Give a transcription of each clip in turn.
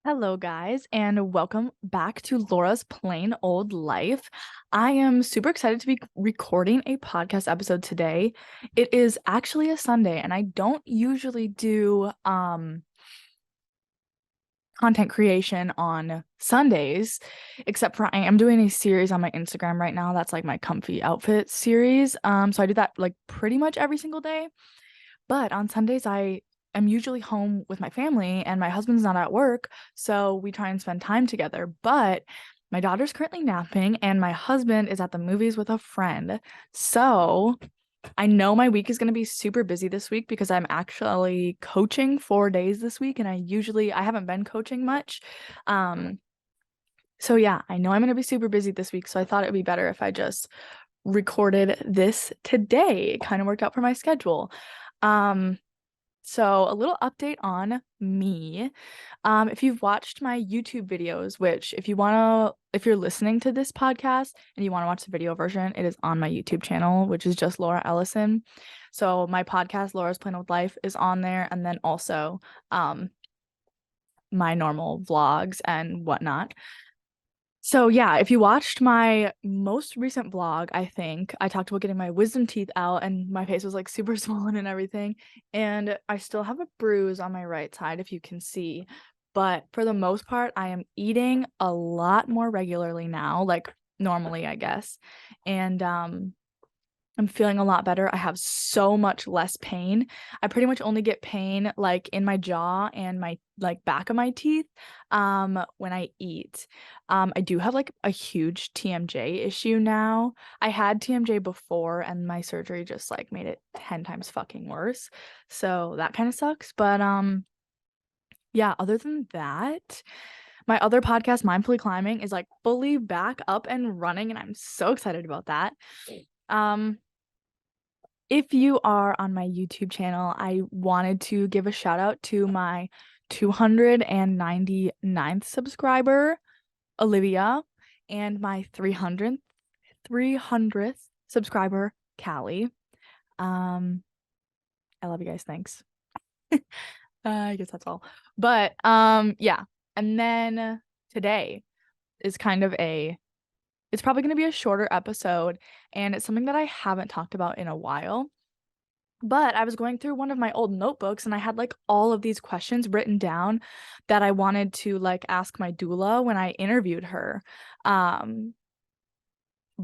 Hello, guys, and welcome back to Laura's Plain Old Life. I am super excited to be recording a podcast episode today. It is actually a Sunday, and I don't usually do content creation on Sundays, except for I am doing a series on my Instagram right now. That's like my comfy outfit series. So I do that like pretty much every single day. But on Sundays, I am usually home with my family and my husband's not at work, so we try and spend time together. But my daughter's currently napping and my husband is at the movies with a friend. So I know my week is going to be super busy this week because I'm actually coaching 4 days this week, and I haven't been coaching much. So yeah, I know I'm going to be super busy this week, so I thought it would be better if I just recorded this today. It kind of worked out for my schedule. So a little update on me. If you've watched my YouTube videos, which if you're listening to this podcast and you want to watch the video version, it is on my YouTube channel, which is just Laura Ellison. So my podcast, Laura's Plain Old Life, is on there, and then also my normal vlogs and whatnot. So yeah, if you watched my most recent vlog, I think I talked about getting my wisdom teeth out and my face was like super swollen and everything. And I still have a bruise on my right side, if you can see. But for the most part, I am eating a lot more regularly now, like normally, I guess. And I'm feeling a lot better. I have so much less pain. I pretty much only get pain like in my jaw and my like back of my teeth when I eat. I do have like a huge TMJ issue now. I had TMJ before and my surgery just like made it 10 times fucking worse. So that kind of sucks, but yeah, other than that, my other podcast, Mindfully Climbing, is like fully back up and running and I'm so excited about that. If you are on my YouTube channel, I wanted to give a shout out to my 299th subscriber, Olivia, and my 300th subscriber, Callie. I love you guys. Thanks. I guess that's all. But yeah. And then today is it's probably going to be a shorter episode, and it's something that I haven't talked about in a while. But I was going through one of my old notebooks and I had like all of these questions written down that I wanted to like ask my doula when I interviewed her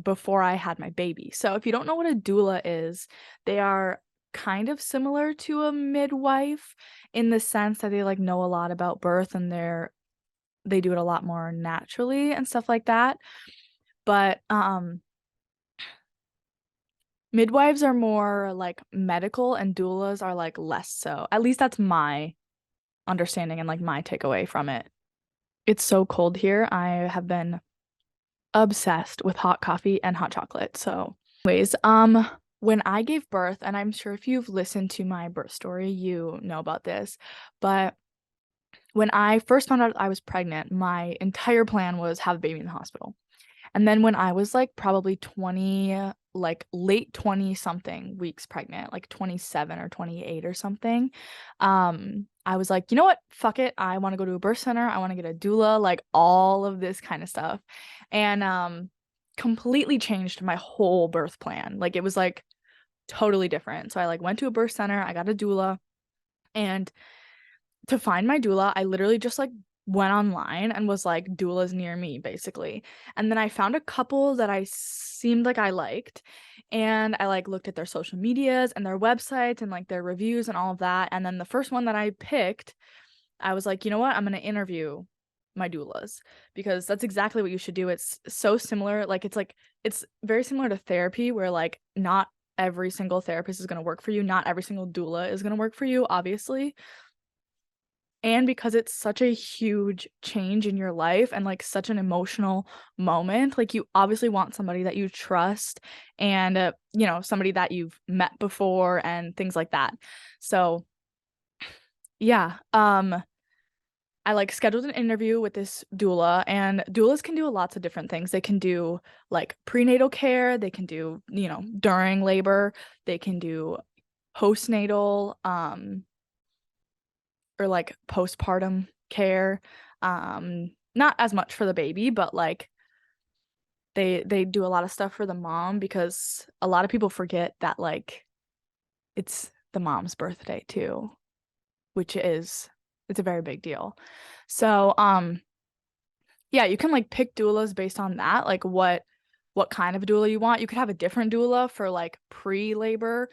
before I had my baby. So if you don't know what a doula is, they are kind of similar to a midwife in the sense that they like know a lot about birth and they do it a lot more naturally and stuff like that. But midwives are more like medical and doulas are like less so. At least that's my understanding and like my takeaway from it. It's so cold here. I have been obsessed with hot coffee and hot chocolate. So, anyways, when I gave birth, and I'm sure if you've listened to my birth story, you know about this, but when I first found out I was pregnant, my entire plan was have a baby in the hospital. And then when I was like probably 20, like late 20 something weeks pregnant, like 27 or 28 or something, I was like, you know what? Fuck it. I want to go to a birth center. I want to get a doula, like all of this kind of stuff. And completely changed my whole birth plan. Like it was like totally different. So I like went to a birth center, I got a doula, and to find my doula, I literally just like went online and was like doulas near me basically. And then I found a couple that I seemed like I liked, and I like looked at their social medias and their websites and like their reviews and all of that. And then the first one that I picked, I was like, you know what? I'm going to interview my doulas because that's exactly what you should do. It's so similar. Like it's very similar to therapy where like not every single therapist is going to work for you. Not every single doula is going to work for you, obviously. And because it's such a huge change in your life and like such an emotional moment, like you obviously want somebody that you trust and somebody that you've met before and things like that. So yeah, I like scheduled an interview with this doula, and doulas can do lots of different things. They can do like prenatal care, they can do, during labor, they can do postnatal or like postpartum care. Not as much for the baby, but like they do a lot of stuff for the mom because a lot of people forget that like it's the mom's birthday too, which is it's a very big deal. So, yeah, you can like pick doulas based on that, like what kind of doula you want. You could have a different doula for like pre-labor,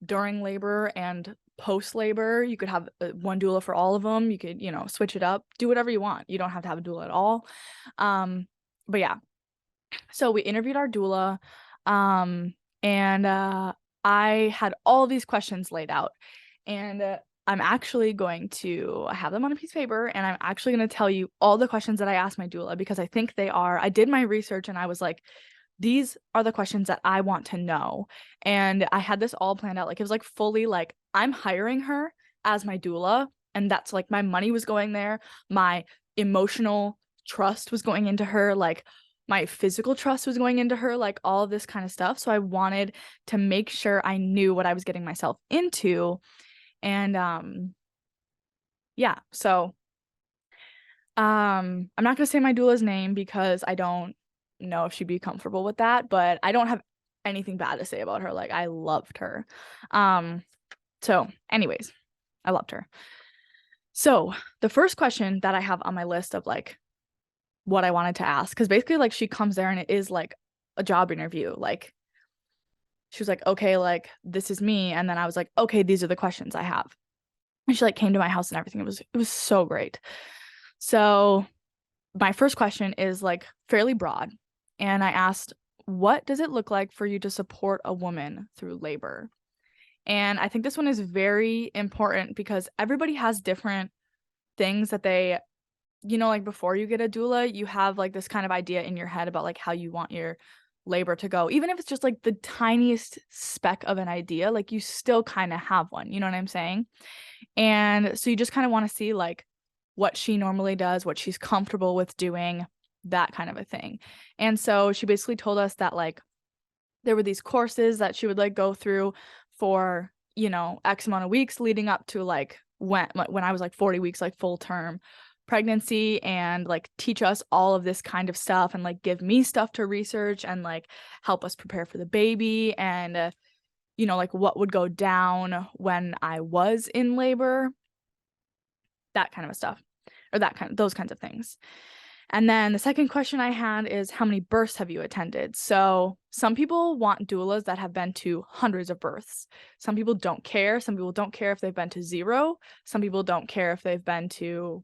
during labor, and post-labor. You could have one doula for all of them. You could, switch it up, do whatever you want. You don't have to have a doula at all. But yeah, so we interviewed our doula, and I had all these questions laid out, and I'm actually going to I have them on a piece of paper, and I'm actually going to tell you all the questions that I asked my doula because I think I did my research and I was like, these are the questions that I want to know. And I had this all planned out. Like, it was like fully like, I'm hiring her as my doula. And that's like my money was going there. My emotional trust was going into her. Like, my physical trust was going into her, like all of this kind of stuff. So I wanted to make sure I knew what I was getting myself into. And yeah, so I'm not gonna say my doula's name because I don't know if she'd be comfortable with that, but I don't have anything bad to say about her. Like, I loved her. So anyways, I loved her. So the first question that I have on my list of like what I wanted to ask, because basically like she comes there and it is like a job interview. Like, she was like, okay, like this is me. And then I was like, okay, these are the questions I have. And she like came to my house and everything. It was so great. So my first question is like fairly broad. And I asked, what does it look like for you to support a woman through labor? And I think this one is very important because everybody has different things that they, like before you get a doula, you have like this kind of idea in your head about like how you want your labor to go. Even if it's just like the tiniest speck of an idea, like you still kind of have one. You know what I'm saying? And so you just kind of want to see like what she normally does, what she's comfortable with doing, that kind of a thing. And so she basically told us that like there were these courses that she would like go through for, X amount of weeks leading up to like when I was like 40 weeks, like full term pregnancy, and like teach us all of this kind of stuff and like give me stuff to research and like help us prepare for the baby and like what would go down when I was in labor, that kind of stuff, or those kinds of things. And then the second question I had is, how many births have you attended? So some people want doulas that have been to hundreds of births. Some people don't care. Some people don't care if they've been to 0. Some people don't care if they've been to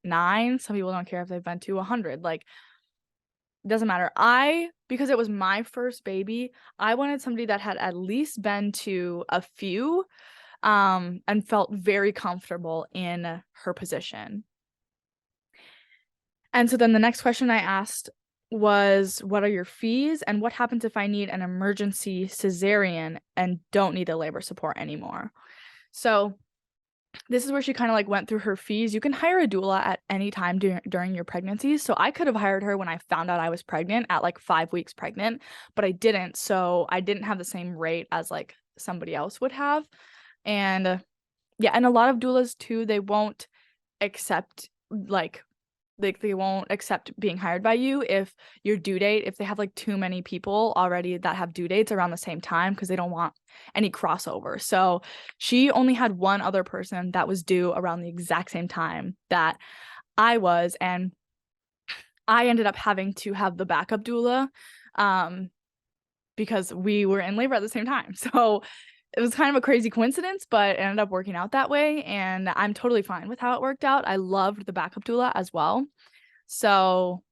9. Some people don't care if they've been to 100. Like, it doesn't matter. Because it was my first baby, I wanted somebody that had at least been to a few, and felt very comfortable in her position. And so then the next question I asked was, what are your fees and what happens if I need an emergency cesarean and don't need the labor support anymore? So this is where she kind of like went through her fees. You can hire a doula at any time during your pregnancy. So I could have hired her when I found out I was pregnant at like 5 weeks pregnant, but I didn't. So I didn't have the same rate as like somebody else would have. And yeah, and a lot of doulas too, they won't accept like they won't accept being hired by you if they have like too many people already that have due dates around the same time because they don't want any crossover. So she only had one other person that was due around the exact same time that I was, and I ended up having to have the backup doula because we were in labor at the same time. So it was kind of a crazy coincidence, but it ended up working out that way, and I'm totally fine with how it worked out. I loved the backup doula as well. So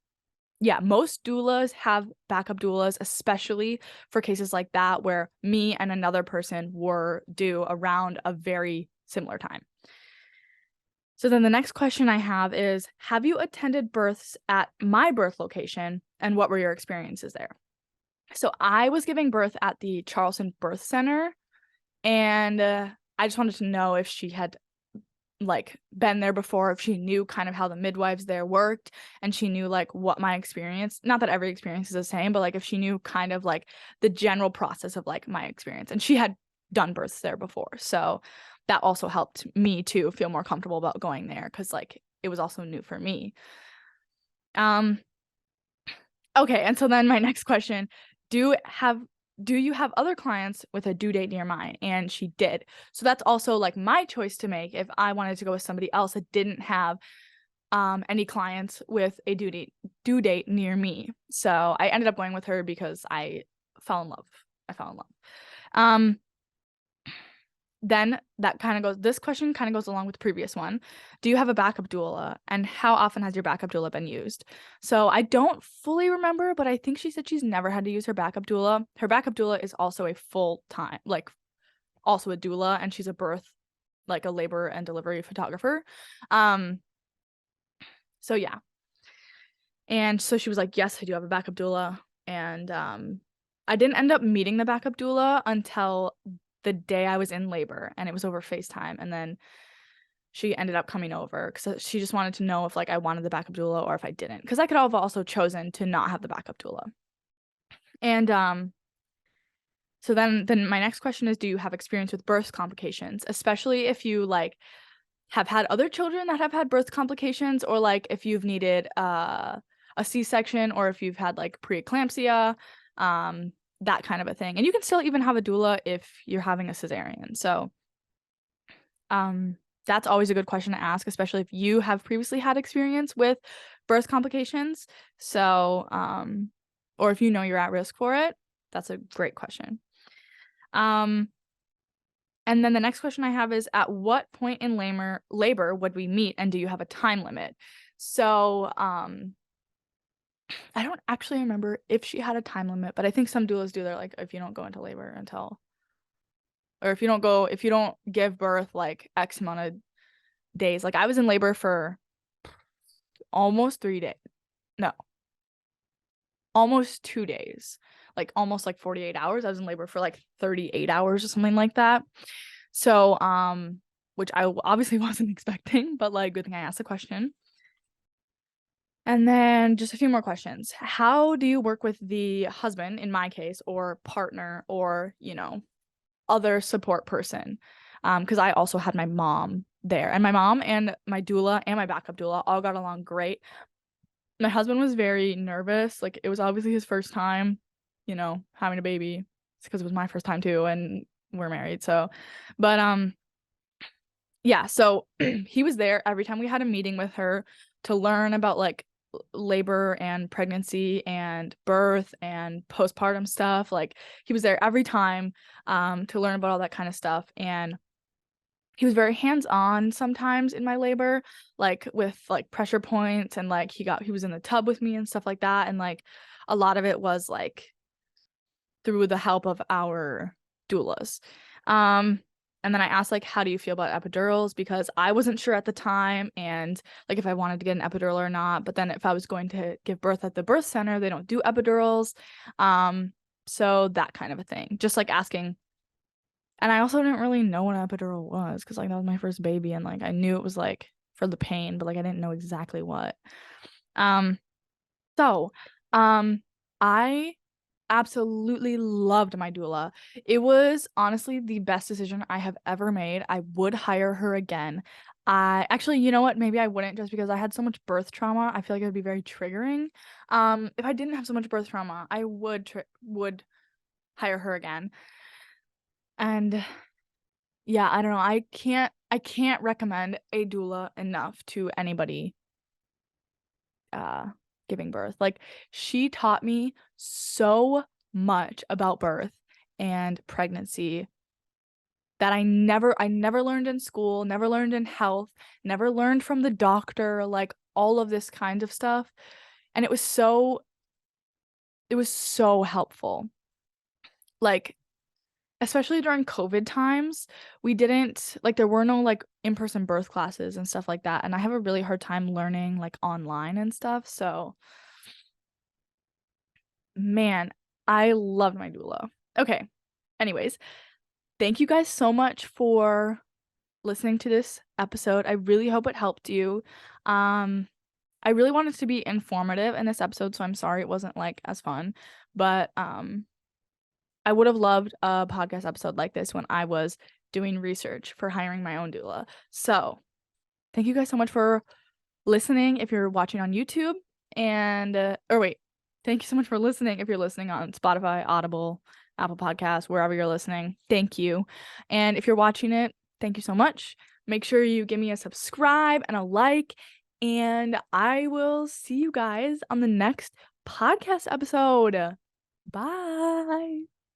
yeah, most doulas have backup doulas, especially for cases like that where me and another person were due around a very similar time. So then the next question I have you attended births at my birth location, and what were your experiences there? So I was giving birth at the Charleston Birth Center. And I just wanted to know if she had like been there before, if she knew kind of how the midwives there worked, and she knew like what my experience, not that every experience is the same, but like if she knew kind of like the general process of like my experience. And she had done births there before. So that also helped me to feel more comfortable about going there because like it was also new for me. Okay, and so then my next question, do you have other clients with a due date near mine? And she did. So that's also like my choice to make if I wanted to go with somebody else that didn't have any clients with a due date near me. So I ended up going with her because I fell in love. Um Then this question kind of goes along with the previous one. Do you have a backup doula, and how often has your backup doula been used? So I don't fully remember, but I think she said she's never had to use her backup doula. Her backup doula is also a full-time, like also a doula, and she's a labor and delivery photographer. So yeah. And so she was like, yes, I do have a backup doula. And I didn't end up meeting the backup doula until the day I was in labor, and it was over FaceTime. And then she ended up coming over because she just wanted to know if like I wanted the backup doula or if I didn't, because I could have also chosen to not have the backup doula. And so then my next question is, do you have experience with birth complications, especially if you like have had other children that have had birth complications, or like if you've needed a C-section, or if you've had like preeclampsia, that kind of a thing. And you can still even have a doula if you're having a cesarean. So that's always a good question to ask, especially if you have previously had experience with birth complications. So or if you know you're at risk for it, that's a great question. And then the next question I have is, at what point in labor would we meet, and do you have a time limit? So I don't actually remember if she had a time limit, but I think some doulas do. They're like, if you don't go into labor until, or if you don't give birth like X amount of days. Like I was in labor for almost 3 days. No. Almost 2 days. Like almost like 48 hours. I was in labor for like 38 hours or something like that. So, which I obviously wasn't expecting, but like good thing I asked the question. And then just a few more questions. How do you work with the husband, in my case, or partner, or, other support person? Because I also had my mom there, and my mom and my doula and my backup doula all got along great. My husband was very nervous. Like it was obviously his first time, having a baby. It's because it was my first time too, and we're married. So, but yeah, so he was there every time we had a meeting with her to learn about like labor and pregnancy and birth and postpartum stuff. Like he was there every time to learn about all that kind of stuff. And he was very hands-on sometimes in my labor, like with like pressure points, and like he was in the tub with me and stuff like that. And like a lot of it was like through the help of our doulas. And then I asked, like, how do you feel about epidurals? Because I wasn't sure at the time, and like if I wanted to get an epidural or not. But then if I was going to give birth at the birth center, they don't do epidurals. So that kind of a thing. Just like asking. And I also didn't really know what an epidural was, because like that was my first baby, and like I knew it was like for the pain, but like I didn't know exactly what. So I absolutely loved my doula. It was honestly the best decision I have ever made. I would hire her again. I actually, you know what? Maybe I wouldn't, just because I had so much birth trauma. I feel like it would be very triggering. If I didn't have so much birth trauma, I would hire her again. And yeah, I don't know. I can't recommend a doula enough to anybody giving birth. Like she taught me so much about birth and pregnancy that I never learned in school, never learned in health, never learned from the doctor, like all of this kind of stuff. And it was so helpful. Like especially during COVID times, there were no like in-person birth classes and stuff like that. And I have a really hard time learning like online and stuff. So man, I loved my doula. Okay. Anyways, thank you guys so much for listening to this episode. I really hope it helped you. I really wanted to be informative in this episode, so I'm sorry it wasn't like as fun, but I would have loved a podcast episode like this when I was doing research for hiring my own doula. So, thank you guys so much for listening if you're watching on YouTube. And, thank you so much for listening if you're listening on Spotify, Audible, Apple Podcasts, wherever you're listening. Thank you. And if you're watching it, thank you so much. Make sure you give me a subscribe and a like. And I will see you guys on the next podcast episode. Bye.